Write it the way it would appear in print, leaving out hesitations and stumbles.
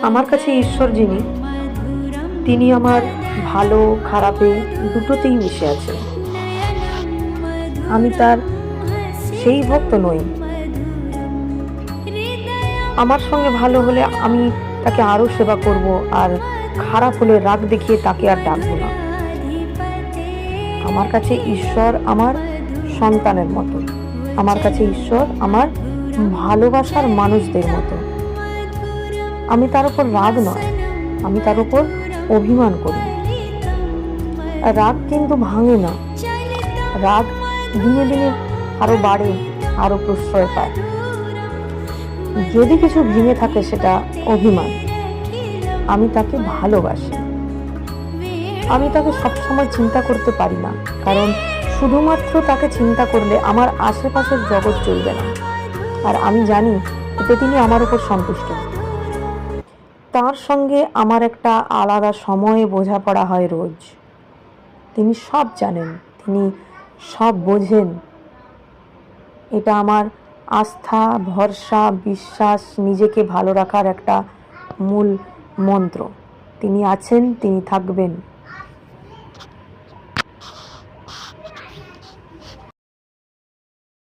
আমার কাছে ঈশ্বর যিনি, তিনি আমার ভালো খারাপে দুটোতেই মিশে আছেন। আমি তার সেই ভক্ত নই। আমার সঙ্গে ভালো হলে আমি তাকে আরো সেবা করব, আর খারাপ হলে রাগ দেখিয়ে তাকে আর ডাকবো না। আমার কাছে ঈশ্বর আমার সন্তানের মতো। আমার কাছে ঈশ্বর আমার ভালোবাসার মানুষদের মতো। আমি তার উপর রাগ নয়, আমি তার উপর অভিমান করি। রাগ কিন্তু ভাঙে না, রাগ দিনে দিনে আরো বাড়ে, আরো প্রশ্রয় পায়। যদি কিছু ভেঙে থাকে সেটা অভিমান। আমি তাকে ভালোবাসি। আমি তাকে সবসময় চিন্তা করতে পারি না, কারণ শুধুমাত্র তাকে চিন্তা করলে আমার আশেপাশের জগৎ চলবে না। আর আমি জানি এতে তিনি আমার উপর সন্তুষ্ট। তার সঙ্গে আমার একটা আলাদা সময়ে বোঝাপড়া হয় রোজ। তিনি সব জানেন, তিনি সব বোঝেন। এটা আমার আস্থা, ভরসা, বিশ্বাস, নিজেকে ভালো রাখার একটা মূল মন্ত্র। তিনি আছেন, তিনি থাকবেন।